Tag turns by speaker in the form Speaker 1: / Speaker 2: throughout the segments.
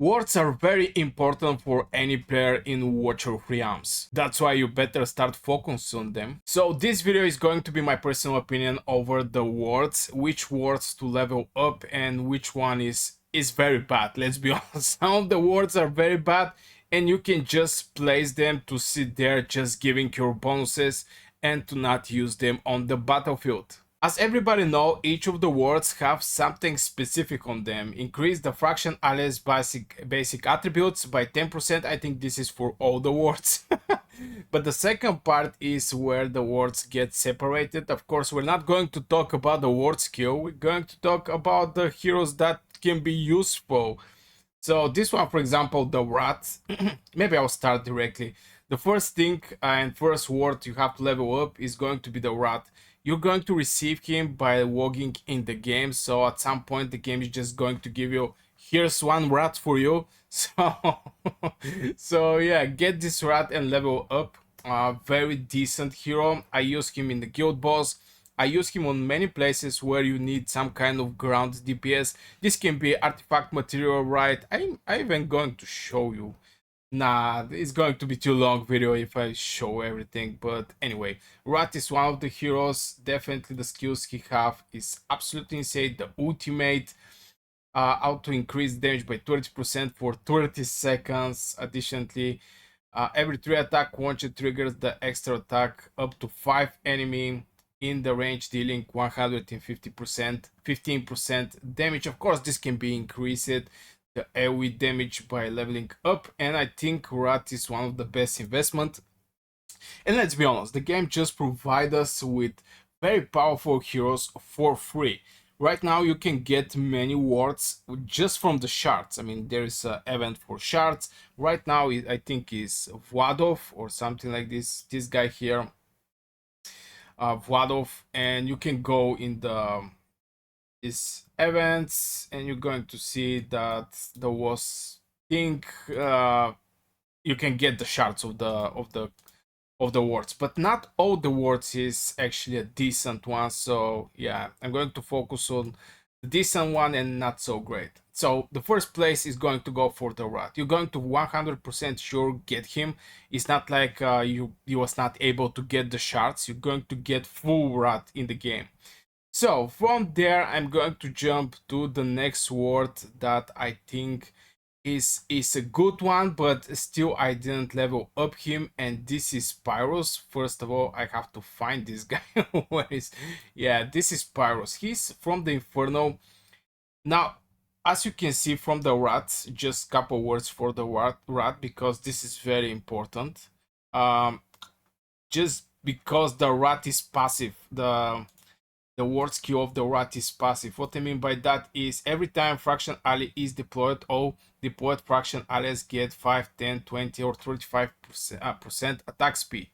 Speaker 1: Words are very important for any player in Watcher of Realms. That's why you better start focusing on them. So this video is going to be my personal opinion over the words, which words to level up and which one is very bad. Let's be honest, some of the words are very bad and you can just place them to sit there just giving your bonuses and to not use them on the battlefield. As everybody know, each of the words have something specific on them. Increase the fraction alias basic attributes by 10%. I think this is for all the words. But the second part is where the words get separated. Of course, we're not going to talk about the word skill. We're going to talk about the heroes that can be useful. So this one, for example, the rat. Maybe I'll start directly. The first thing and first word you have to level up is going to be the rat. You're going to receive him by logging in the game, so at some point the game is just going to give you, here's one rat for you. So yeah, get this rat and level up. Very decent hero. I use him in the guild boss. I use him on many places where you need some kind of ground DPS. This can be artifact material, right? I'm even going to show you. Nah, it's going to be too long video if I show everything, but anyway, Rat is one of the heroes. Definitely the skills he have is absolutely insane. The ultimate auto increase damage by 30% for 30 seconds. Additionally, every 3 attack once it triggers the extra attack up to 5 enemy in the range, dealing 150%, 15% damage. Of course, this can be increased the AoE damage by leveling up, and I think Rat is one of the best investment. And let's be honest, the game just provides us with very powerful heroes for free. Right now you can get many wards just from the shards. I mean, there is an event for shards. Right now I think is Vladov or something like this. This guy here, Vladov, and you can go in the these events and you're going to see that there was thing you can get the shards of the words, but not all the words is actually a decent one. So yeah, I'm going to focus on the decent one and not so great. So the first place is going to go for the rat. You're going to 100% sure get him. It's not like you was not able to get the shards. You're going to get full rat in the game. So from there, I'm going to jump to the next word that I think is a good one, but still I didn't level up him, and this is Pyros. First of all, I have to find this guy. Where is? Yeah, this is Pyros. He's from the Inferno. Now, as you can see from the rat, just couple words for the rat because this is very important. Just because the rat is passive, the word skill of the rat is passive. What I mean by that is every time fraction ally is deployed, all deployed fraction allies get 5, 10, 20 or 35% attack speed.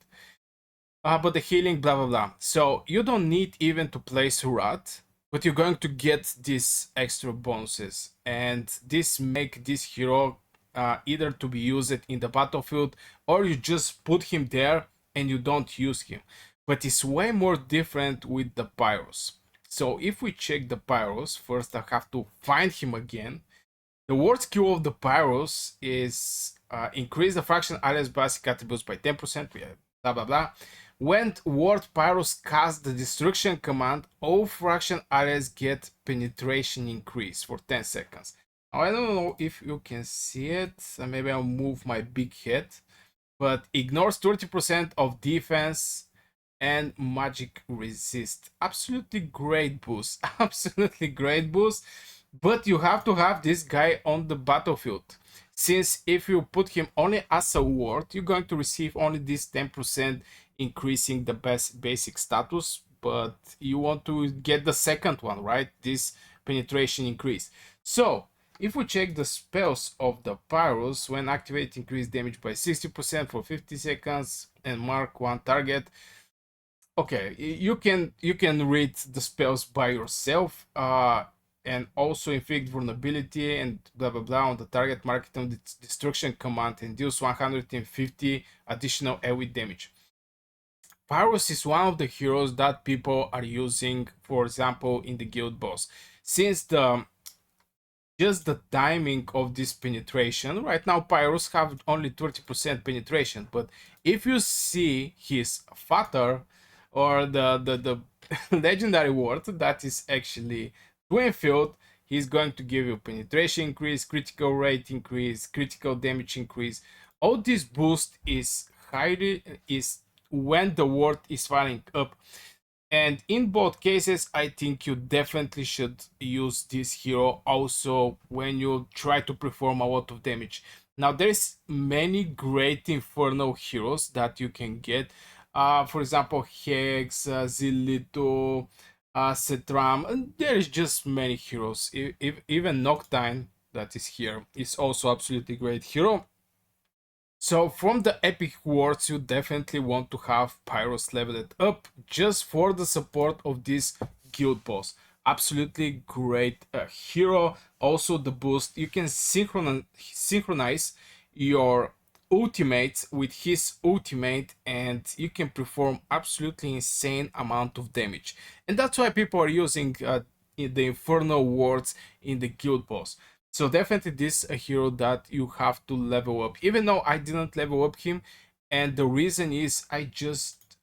Speaker 1: But the healing, blah blah blah. So you don't need even to place rat, but you're going to get these extra bonuses, and this make this hero either to be used in the battlefield or you just put him there and you don't use him. But it's way more different with the Pyros. So if we check the Pyros, first I have to find him again. The word skill of the Pyros is increase the fraction alias basic attributes by 10%, blah blah blah. When word Pyros casts the destruction command, all fraction alias get penetration increase for 10 seconds. Now, I don't know if you can see it, maybe I'll move my big head, but ignores 30% of defense and magic resist. Absolutely great boost. Absolutely great boost. But you have to have this guy on the battlefield, since if you put him only as a ward, you're going to receive only this 10% increasing the best basic status, but you want to get the second one, right? This penetration increase. So if we check the spells of the Pyros, when activate, increase damage by 60% for 50 seconds and mark one target. Okay, you can read the spells by yourself, and also inflict vulnerability and blah blah blah on the target, mark it on the destruction command and deals 150 additional AoE damage. Pyros is one of the heroes that people are using, for example, in the guild boss, since just the timing of this penetration. Right now, Pyros have only 30% penetration, but if you see his father or the legendary word that is actually Twin Field, he's going to give you penetration increase, critical rate increase, critical damage increase. All this boost is highly is when the word is firing up, and in both cases, I think you definitely should use this hero also when you try to perform a lot of damage. Now, there's many great Inferno heroes that you can get. For example, Hex, Zilito, Setram, and there is just many heroes. Even Noctine that is here is also absolutely great hero. So from the epic words, you definitely want to have Pyros leveled up just for the support of this guild boss. Absolutely great hero. Also the boost, you can synchronize your ultimates with his ultimate, and you can perform absolutely insane amount of damage. And that's why people are using the Infernal words in the guild boss. So definitely this is a hero that you have to level up. Even though I didn't level up him, and the reason is I just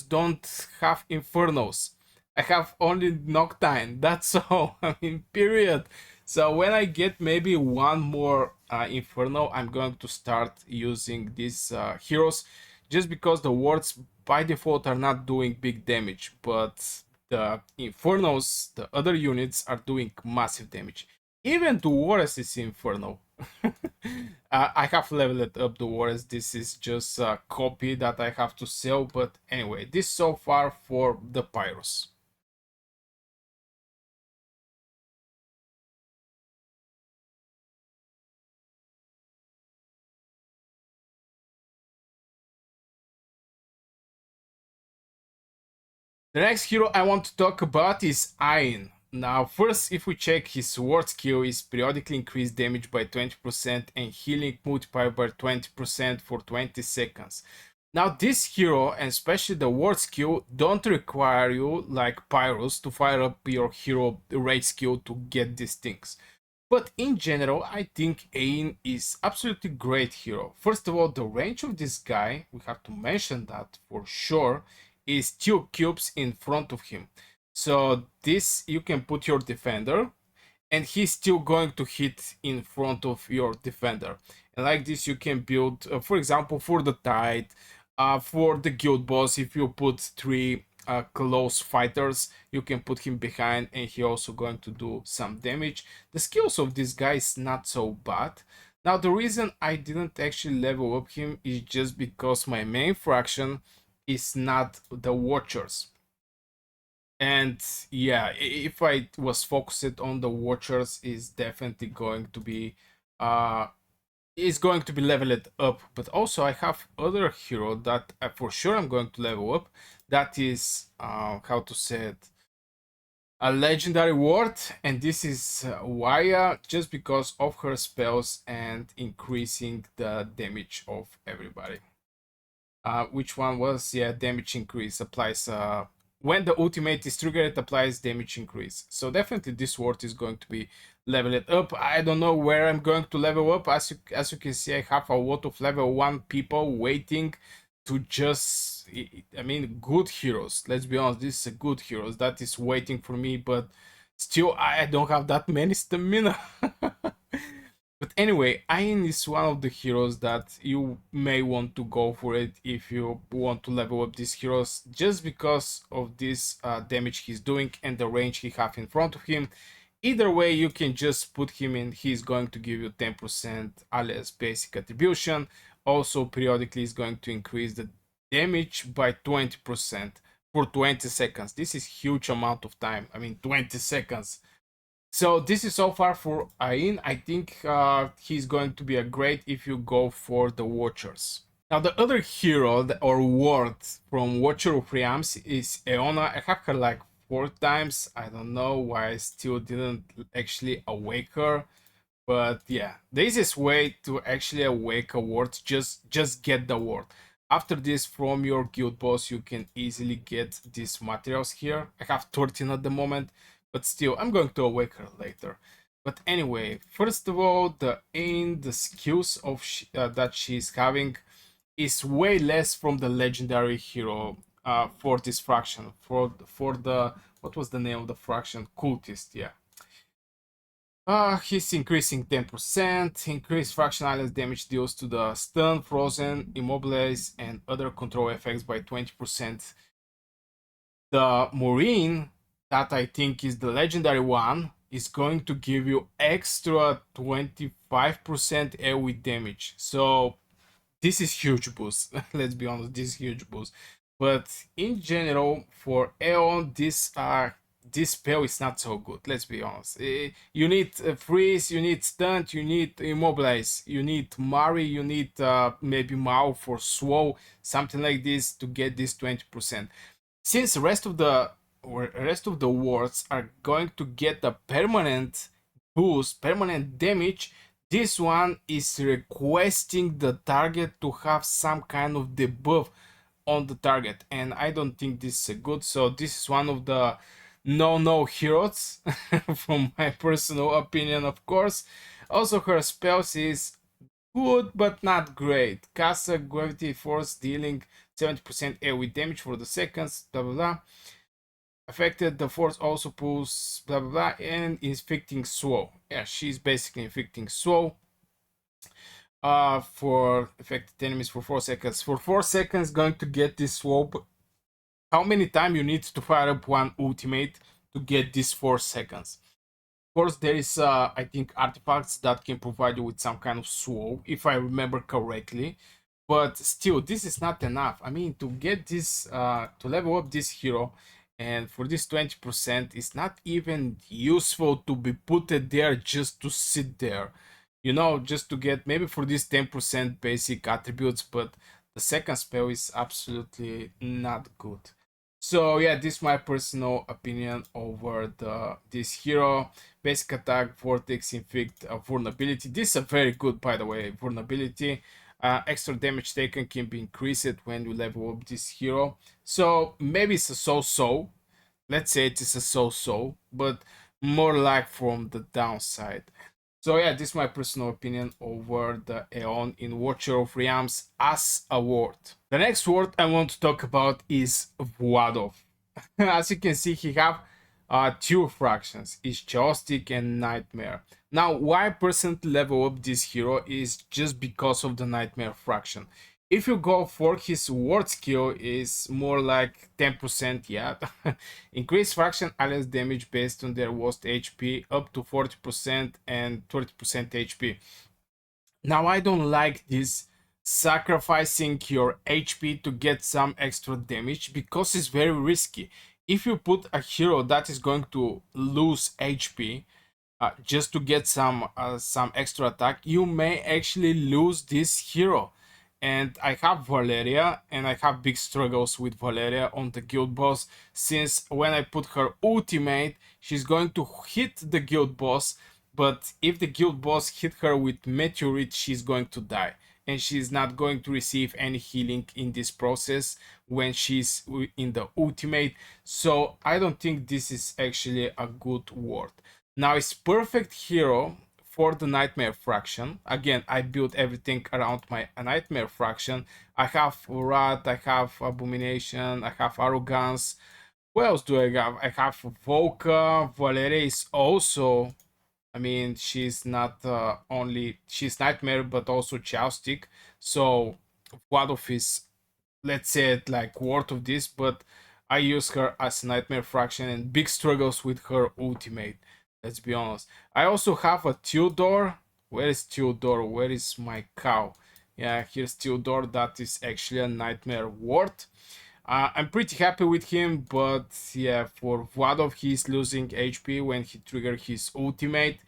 Speaker 1: don't have Infernos. I have only Noctine. That's all. I mean, period. So when I get maybe one more Inferno, I'm going to start using these heroes, just because the wards by default are not doing big damage, but the Infernos, the other units, are doing massive damage. Even the Warriors is Inferno. I have leveled up the Warriors. This is just a copy that I have to sell. But anyway, this so far for the Pyros. The next hero I want to talk about is Ain. Now, first, if we check his sword skill, is periodically increased damage by 20% and healing multiplier by 20% for 20 seconds. Now, this hero, and especially the ward skill, don't require you, like Pyros, to fire up your hero rage skill to get these things. But in general, I think Ain is absolutely great hero. First of all, the range of this guy, we have to mention that for sure, is 2 cubes in front of him. So this, you can put your defender, and he's still going to hit in front of your defender. And like this, you can build, for example, for the tide, for the guild boss, if you put 3 close fighters, you can put him behind, and he also going to do some damage. The skills of this guy is not so bad. Now, the reason I didn't actually level up him is just because my main faction is not the Watchers. And yeah, if I was focused on the Watchers, is definitely going to be uh is going to be leveled up. But also I have other hero that for sure I'm going to level up. That is how to say it, a legendary ward, and this is Weria, just because of her spells and increasing the damage of everybody. Which one was, yeah, damage increase applies when the ultimate is triggered, it applies damage increase. So definitely this ward is going to be leveled up. I don't know where I'm going to level up. As you can see, I have a lot of level 1 people waiting to just, I mean, good heroes. Let's be honest, this is a good heroes that is waiting for me, but still I don't have that many stamina. But anyway, Ain is one of the heroes that you may want to go for it if you want to level up these heroes, just because of this damage he's doing and the range he have in front of him. Either way, you can just put him in, he's going to give you 10% alias basic attribution. Also, periodically is going to increase the damage by 20% for 20 seconds. This is huge amount of time. I mean, 20 seconds. So this is so far for Ain. I think he's going to be a great if you go for the Watchers. Now the other hero or ward from Watcher of Realms is Aona. I have her like 4 times. I don't know why I still didn't actually awake her. But yeah, the easiest way to actually awake a ward, just get the ward. After this, from your guild boss, you can easily get these materials here. I have 13 at the moment, but still, I'm going to awake her later. But anyway, first of all, the skills of that she's having is way less from the legendary hero for this fraction. For the what was the name of the fraction? Cultist, yeah. He's increasing 10%, increased fraction islands damage deals to the stun, frozen, immobilize, and other control effects by 20%. The Marine, that I think is the legendary one, is going to give you extra 25% AoE damage. So this is huge boost. Let's be honest, this is huge boost. But in general, for Aeon, this spell is not so good. Let's be honest. You need freeze, you need stunt, you need immobilize, you need Mari, you need maybe Mao for Swow, something like this to get this 20%. Since the rest of the wards are going to get a permanent boost, permanent damage, this one is requesting the target to have some kind of debuff on the target, and I don't think this is good. So this is one of the no heroes from my personal opinion, of course. Also, her spells is good but not great. Cast a gravity force dealing 70% AoE damage for the seconds, blah blah blah. Affected, the force also pulls blah blah blah and inflicting Swow. Yeah, she's basically inflicting Swow for affected enemies for 4 seconds. For 4 seconds, going to get this Swow. How many times you need to fire up one ultimate to get this 4 seconds? Of course, there is, I think, artifacts that can provide you with some kind of Swow, if I remember correctly. But still, this is not enough. I mean, to get this, to level up this hero, and for this 20%, it's not even useful to be put there just to sit there. You know, just to get maybe for this 10% basic attributes, but the second spell is absolutely not good. So yeah, this is my personal opinion over this hero. Basic attack, vortex, inflict, vulnerability. This is a very good, by the way, vulnerability. Extra damage taken can be increased when you level up this hero. So maybe it's a so-so. Let's say it is a so-so, but more like from the downside. So yeah, this is my personal opinion over the Aeon in Watcher of Realms as a word. The next word I want to talk about is Vladov. As you can see, he have two fractions, is Chaotic and Nightmare. Now, why I personally level up this hero is just because of the Nightmare fraction. If you go for his ward skill, is more like 10%, yeah. Increase fraction allies damage based on their worst HP up to 40% and 30% HP. Now, I don't like this sacrificing your HP to get some extra damage because it's very risky. If you put a hero that is going to lose HP just to get some extra attack, you may actually lose this hero. And I have Valeria, and I have big struggles with Valeria on the guild boss, since when I put her ultimate, she's going to hit the guild boss, but if the guild boss hit her with meteorite, she's going to die, and she's not going to receive any healing in this process when she's in the ultimate. So I don't think this is actually a good word. Now, it's perfect hero for the Nightmare fraction. Again, I built everything around my Nightmare fraction. I have Wrath, I have Abomination, I have Arrogance. What else do I have? I have Volca. Valeria is also, I mean, she's not only, she's Nightmare, but also Joustic. So, one of his, let's say it like worth of this, but I use her as Nightmare fraction and big struggles with her ultimate. Let's be honest. I also have a Theodore. Where is Theodore? Where is my cow? Yeah, here's Theodore. That is actually a Nightmare ward. I'm pretty happy with him, but yeah, for Vladov, he's losing HP when he triggers his ultimate.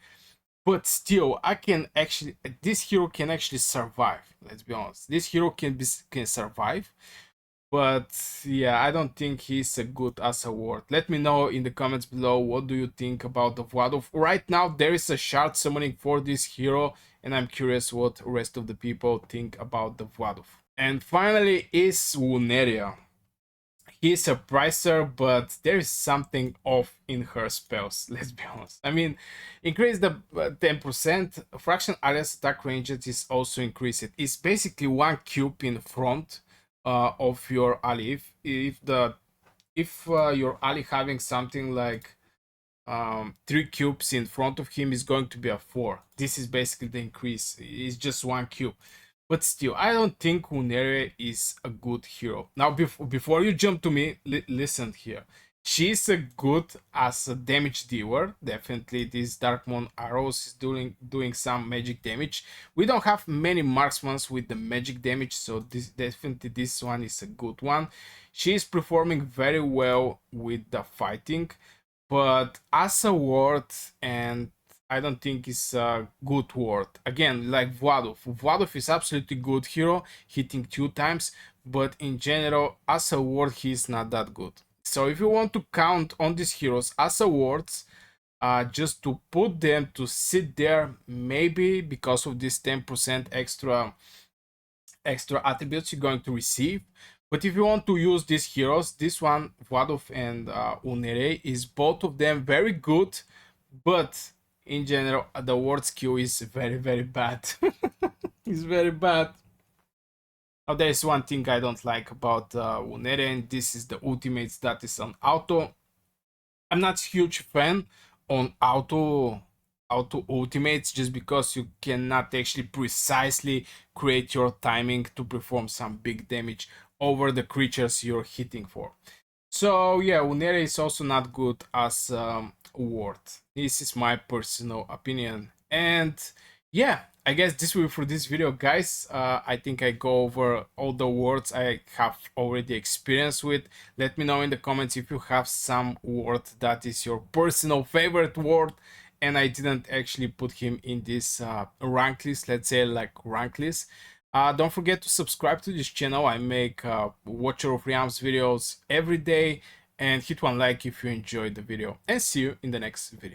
Speaker 1: But still, I can actually, this hero can actually survive. Let's be honest. This hero can survive. But yeah, I don't think he's a good as a ward. Let me know in the comments below what do you think about the Vladov. Right now there is a shard summoning for this hero, and I'm curious what the rest of the people think about the Vladov. And finally is Weria. He's a pricer, but there is something off in her spells, let's be honest. I mean, increase the 10%, fraction alias attack range is also increased. It's basically one cube in front of your ally. If your ally having something like 3 cubes in front of him, is going to be a 4. This is basically the increase. It's just 1 cube. But still, I don't think Weria is a good hero. Now, before you jump to me, listen here. She's a good as a damage dealer. Definitely, this Darkmoon arrows is doing some magic damage. We don't have many marksmen with the magic damage, so this one is a good one. She is performing very well with the fighting, but as a word, and I don't think it's a good word. Again, like Vladov. Vladov is absolutely good hero, hitting 2 times, but in general, as a word, he's not that good. So if you want to count on these heroes as awards, just to put them to sit there, maybe because of this 10% extra attributes you're going to receive. But if you want to use these heroes, this one, Vladov and Weria, is both of them very good, but in general, the word skill is very, very bad. It's very bad. Now, there is one thing I don't like about Weria, and this is the ultimates that is on auto. I'm not a huge fan on auto ultimates, just because you cannot actually precisely create your timing to perform some big damage over the creatures you're hitting for. So yeah, Weria is also not good as word. This is my personal opinion. And yeah, I guess this will be for this video, guys. I think I go over all the words I have already experienced with. Let me know in the comments if you have some word that is your personal favorite word and I didn't actually put him in this rank list, let's say like rank list. Don't forget to subscribe to this channel. I make Watcher of Realms videos every day, and hit one like if you enjoyed the video, and see you in the next video.